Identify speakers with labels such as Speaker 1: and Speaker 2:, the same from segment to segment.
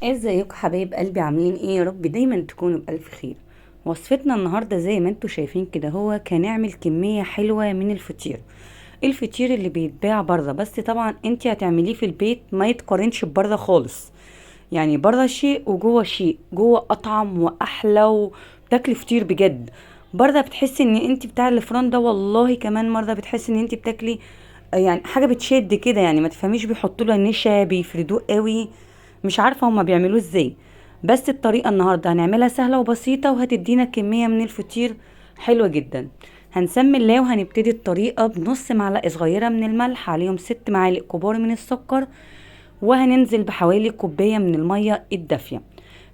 Speaker 1: ازيكم حبايب قلبي؟ عاملين ايه؟ يا رب دايما تكونوا بألف خير. وصفتنا النهاردة زي ما انتوا شايفين كده، هو هنعمل كمية حلوة من الفطير. الفطير اللي بيتباع بره، بس طبعا انتي هتعمليه في البيت ما يتقارنش بره خالص. يعني بره شيء وجوه شيء، جوه اطعم واحلى وبتاكلي فطير بجد. بره بتحسي ان انتي بتاع الفران ده، والله كمان مرة بتحسي ان انتي بتاكلي يعني حاجة بتشد كده، يعني ما تفهميش بيحطوا له نشا بيفردوه قوي. مش عارفة هما بيعملوه ازاي. بس الطريقة النهاردة هنعملها سهلة وبسيطة، وهتدينا كمية من الفطير حلوة جدا. هنسمي الله وهنبتدي الطريقة بنص معلقة صغيرة من الملح، عليهم 6 معالق كبار من السكر، وهننزل بحوالي كوباية من المية الدافية.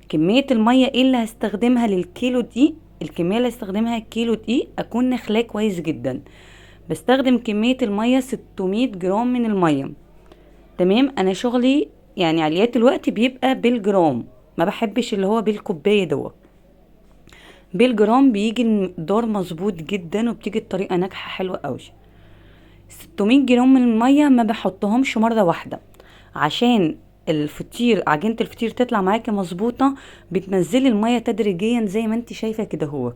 Speaker 1: كمية المية ايه اللي هستخدمها للكيلو دقيق؟ الكمية اللي هستخدمها كيلو دقيق اكون نخلاه كويس جدا. بستخدم كمية المية 600 جرام من المية. تمام، انا شغلي يعني عليات الوقت بيبقى بالجرام، ما بحبش اللي هو بالكوبايه دوت. بالجرام بيجي المقدار مظبوط جدا، وبتيجي الطريقه ناجحه حلوه قوي. 600 جرام من الميه ما بحطهمش مره واحده، عشان عجينه الفطير تطلع معاكي مظبوطه. بتنزلي الميه تدريجيا زي ما انت شايفه كده، هو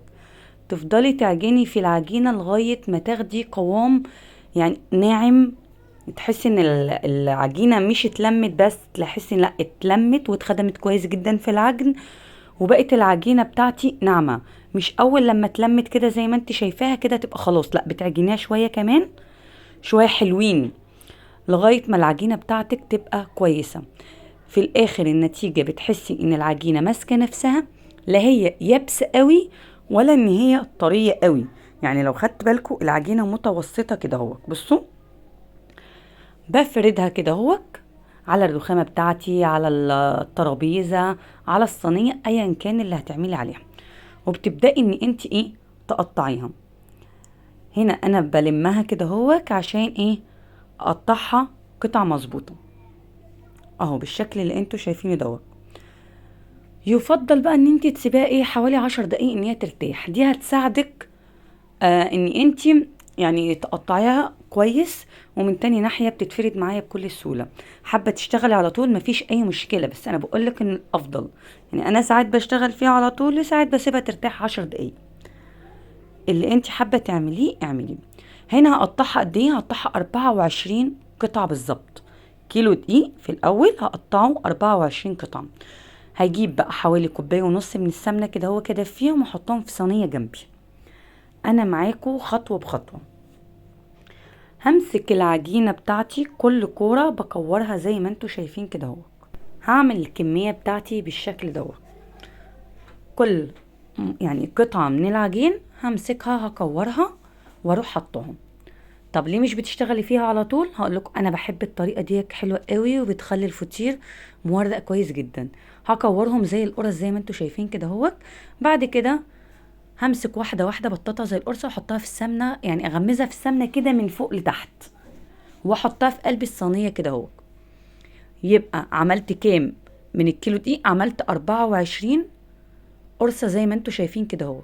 Speaker 1: تفضلي تعجني في العجينه لغايه ما تاخدي قوام يعني ناعم. تحسي ان العجينه مش اتلمت، بس تحسي لا اتلمت واتخدمت كويس جدا في العجن، وبقت العجينه بتاعتي ناعمه. مش اول لما اتلمت كده زي ما انت شايفاها كده تبقى خلاص، لا بتعجنيها شويه كمان، شويه حلوين، لغايه ما العجينه بتاعتك تبقى كويسه. في الاخر النتيجه بتحسي ان العجينه ماسكه نفسها، لا هي يابسه قوي ولا ان هي طريه قوي. يعني لو خدت بالكم العجينه متوسطه كده، اهو بصوا. بفردها كده اهوك على الرخامة بتاعتي، على الترابيزة، على الصينية، ايا كان اللي هتعملي عليها. وبتبدأي ان انت ايه، تقطعيها. هنا انا بلمها كده اهوك عشان ايه، اقطعها قطع مظبوطة، اهو بالشكل اللي انتوا شايفينه دوت. يفضل بقى ان انت تسيبيها ايه حوالي 10 دقايق ان هي ترتاح، دي هتساعدك ان انت يعني تقطعيها كويس. ومن تاني ناحية بتتفرد معايا بكل سهولة. حابة تشتغلي على طول مفيش اي مشكلة، بس انا بقولك ان الافضل، يعني انا ساعات بشتغل فيها على طول وساعات بسيبها ترتاح 10 دقايق. اللي انت حابة تعمليه اعمليه. هنا هقطعها قد ايه؟ هقطعها 24 قطعة بالظبط. كيلو دقيق في الاول هقطعه 24 قطعة. هجيب بقى حوالي كوباية ونص من السمنة كده، هو كده فيهم، واحطهم في صينية جنبي. انا معاكو خطوة بخطوة. همسك العجينة بتاعتي، كل كورة بكورها زي ما انتوا شايفين كده اهو. هعمل الكمية بتاعتي بالشكل دوت. كل يعني قطعة من العجين همسكها هكورها واروح حطهم. طب ليه مش بتشتغلي فيها على طول؟ هقولكم انا بحب الطريقة دي حلوة قوي، وبتخلي الفطير مورق كويس جدا. هكورهم زي القرص زي ما انتوا شايفين كده اهوت. بعد كده همسك واحدة واحدة بطاطا زي القرصة، واحطها في السمنة، يعني اغمزها في السمنة كده من فوق لتحت، واحطها في قلب الصينية كده اهو. يبقى عملت كام؟ من الكيلو دي عملت 24 قرصة زي ما انتوا شايفين كده اهو.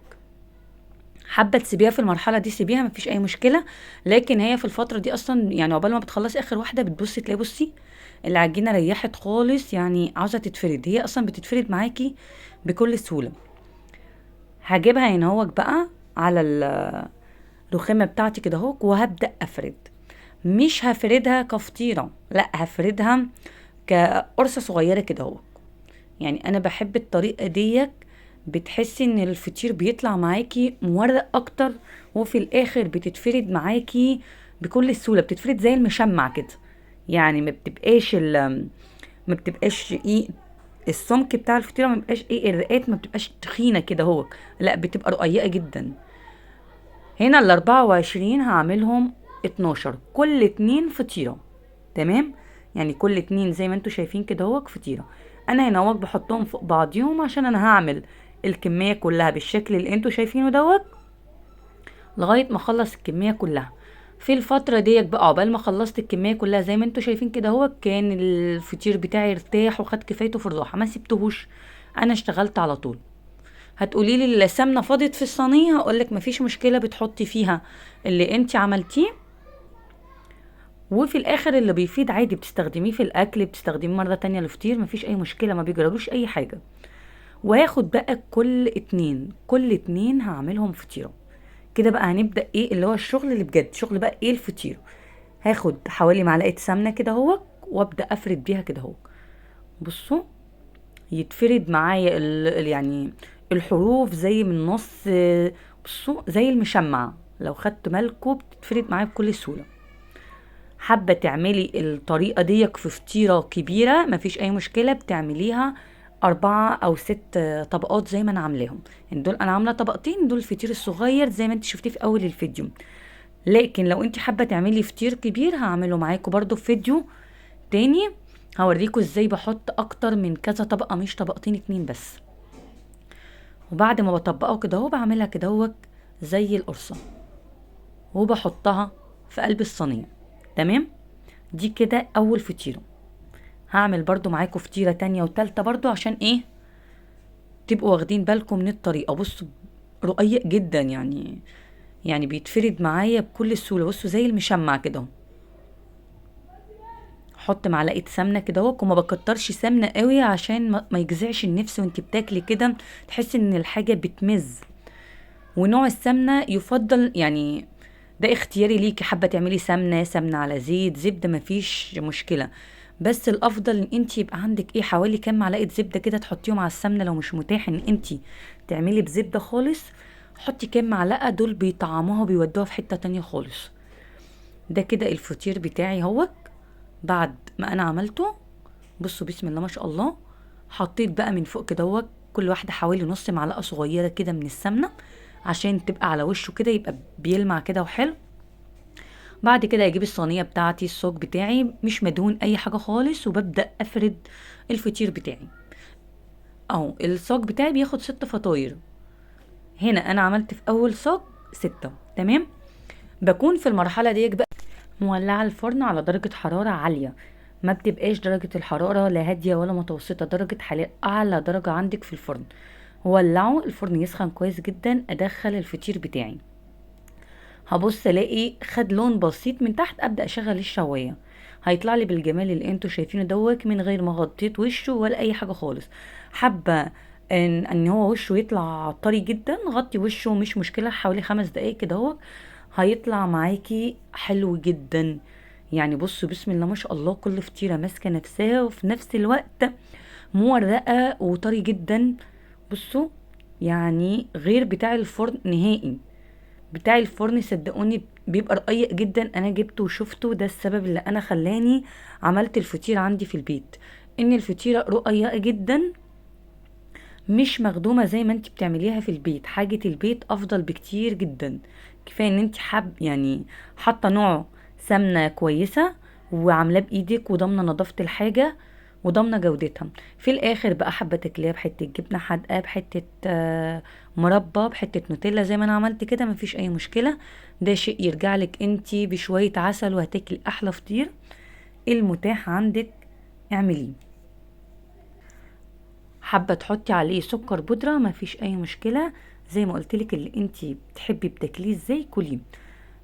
Speaker 1: حابة تسيبيها في المرحلة دي سيبيها، مفيش اي مشكلة. لكن هي في الفترة دي اصلا يعني عقبال ما بتخلصي اخر واحدة بتبصي تلاقي، بصي العجينة ريحت خالص، يعني عاوزة تتفرد، هي اصلا بتتفرد معاكي بكل سهولة. هجيبها هنا اهوك بقى على الرخامة بتاعتي كده اهوك، وهبدأ افرد. مش هفردها كفطيرة، لا هفردها كقرصة صغيرة كده اهو. يعني انا بحب الطريقة ديت، بتحسي ان الفطير بيطلع معاكي مورق اكتر، وفي الاخر بتتفرد معاكي بكل سهولة، بتتفرد زي المشمع كده. يعني ما بتبقاش ايه، السمك بتاع الفطيرة ما بيبقاش ايه، الرقات ما بتبقاش تخينة كده هو، لا بتبقى رقيقة جدا. هنا ال24 هعملهم 12، كل 2 فطيرة. تمام، يعني كل 2 زي ما انتوا شايفين كده هو فطيرة. انا هنا اهوت بحطهم فوق بعضيهم عشان انا هعمل الكمية كلها بالشكل اللي انتوا شايفينه دوت، لغاية ما اخلص الكمية كلها. في الفترة ديت بقى عقبال ما خلصت الكمية كلها زي ما انتوا شايفين كده هو، كان الفطير بتاعي ارتاح وخد كفايته في الراحة، ما سبتهوش، انا اشتغلت على طول. هتقولي لي السمنه فاضت في الصينيه، هقول لك مفيش مشكله، بتحطي فيها اللي انت عملتيه وفي الاخر اللي بيفيض عادي بتستخدميه في الاكل، بتستخدميه مرة تانية للفطير، مفيش اي مشكلة، ما بيجرالوش اي حاجة. وهاخد بقى كل اتنين هعملهم فطيرة. كده بقى هنبدأ ايه اللي هو الشغل اللي بجد، شغل بقى ايه الفطير. هاخد حوالي معلقة سمنة كده اهو، وابدأ افرد بيها كده اهو. بصوا، يتفرد معايا يعني الحروف زي من النص. بصوا زي المشمع، لو خدت بالكوا بتتفرد معايا بكل سهولة. حابة تعملي الطريقة دي في فطيرة كبيرة مفيش اي مشكلة، بتعمليها 4 أو 6 طبقات زي ما انا عاملاهم. يعني دول انا عاملة طبقتين، دول الفطير الصغير زي ما انت شفتيه في اول الفيديو. لكن لو انت حابة تعملي فطير كبير هعمله معاكم برضو في فيديو تاني، هوريكم ازاي بحط اكتر من كذا طبقة، مش طبقتين 2 بس. وبعد ما بطبقه كده اهو بعملها كده اهو زي القرصة، وبحطها في قلب الصينية. تمام، دي كده اول فطيرة. هعمل برضو معاكم فطيرة تانية وتالتة برضو، عشان ايه تبقوا واخدين بالكم من الطريقة. بصوا رقيق جدا، يعني بيتفرد معايا بكل سهولة. بصوا زي المشمع كده اهو. احط معلقه سمنه كده اهو، وما بكترش سمنه قوي عشان ما يجزعش النفس وانت بتاكلي كده، تحسي ان الحاجه بتمز. ونوع السمنه يفضل يعني ده اختياري ليكي، حابه تعملي سمنه على زيت زبده مفيش مشكله. بس الافضل ان انت يبقى عندك ايه حوالي كام معلقه زبده كده تحطيهم على السمنه. لو مش متاح ان انت تعملي بزبده خالص، حطي كام معلقه، دول بيطعموها وبيودوها في حته تانية خالص. ده كده الفطير بتاعي اهوت بعد ما انا عملته. بصوا بسم الله ما شاء الله. حطيت بقى من فوق كده كل واحده حوالي نص معلقه صغيره كده من السمنه، عشان تبقى على وشه كده يبقى بيلمع كده وحلو. بعد كده اجيب الصينيه بتاعتي، الصاج بتاعي مش مدهون اي حاجه خالص، وببدا افرد الفطير بتاعي. اهو الصاج بتاعي بياخد 6 فطاير. هنا انا عملت في اول صاج 6. تمام، بكون في المرحله دي بقى مولعه الفرن على درجه حراره عاليه. ما بتبقاش درجه الحراره لا هاديه ولا متوسطه، درجه اعلى درجه عندك في الفرن. ولعه الفرن يسخن كويس جدا، ادخل الفطير بتاعي. هبص الاقي خد لون بسيط من تحت، ابدا اشغل الشوايه. هيطلع لي بالجمال اللي انتوا شايفينه من غير ما غطيت وشه ولا اي حاجه خالص. حابه ان هو وشه يطلع طري جدا، غطي وشه مش مشكله، حوالي 5 دقايق كده هيطلع معاكي حلو جدا. يعني بصوا بسم الله ما شاء الله، كل فطيره ماسكه نفسها وفي نفس الوقت مورقه وطري جدا. بصوا يعني غير بتاع الفرن نهائي. بتاع الفرن صدقوني بيبقى رقيق جدا، انا جبته وشفته، ده السبب اللي انا خلاني عملت الفطير عندي في البيت. ان الفطيره رقيقه جدا، مش مخدومه زي ما انت بتعمليها في البيت. حاجه البيت افضل بكتير جدا. كفايه ان انت يعني حاطه نوع سمنه كويسه، وعاملاه بايدك، وضامنه نظافه الحاجه، وضامنه جودتها. في الاخر بقى حابه تاكليها بحته جبنه حادقه، بحته مربى، بحته نوتيلا زي ما انا عملت كده، مفيش اي مشكله. ده شيء يرجع لك انتي بشويه عسل، وهتاكلي احلى فطير. المتاح عندك اعمليه. حابه تحطي عليه سكر بودره مفيش اي مشكله، زي ما قلتلك اللي انتي بتحبي بتاكليه ازاي كليه.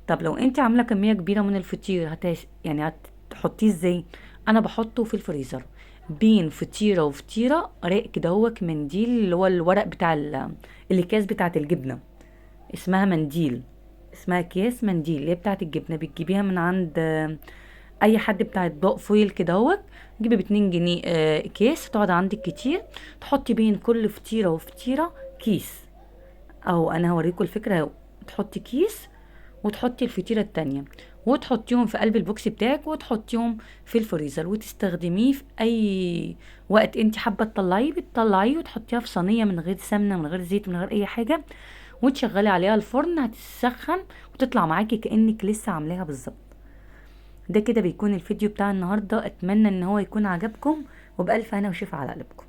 Speaker 1: طب لو انت عامله كميه كبيره من الفطير يعني هتحطيه ازاي؟ انا بحطه في الفريزر بين فطيره وفطيره، راق كده منديل، اللي هو الورق بتاع الاكياس بتاعه الجبنه، اسمها منديل، اسمها اكياس منديل اللي هي بتاعه الجبنه، بتجيبيها من عند اي حد بتاع اطباق فويل كده تجيبي ب2 جنيه اكياس، تقعد عندك كتير، تحطي بين كل فطيره وفطيره كيس. او انا هوريكم الفكره اهو. تحطي كيس، وتحطي الفطيرة التانية، وتحطيهم في قلب البوكس بتاعك، وتحطيهم في الفريزر، وتستخدميه في اي وقت انت حابة تطلعيه، بتطلعيه وتحطيها في صينية من غير سمنة من غير زيت من غير اي حاجة، وتشغلي عليها الفرن، هتسخن وتطلع معاكي كأنك لسه عاملاها بالظبط. ده كده بيكون الفيديو بتاع النهاردة، اتمنى ان هو يكون عجبكم، وبألف هنا وشفا على قلبكم.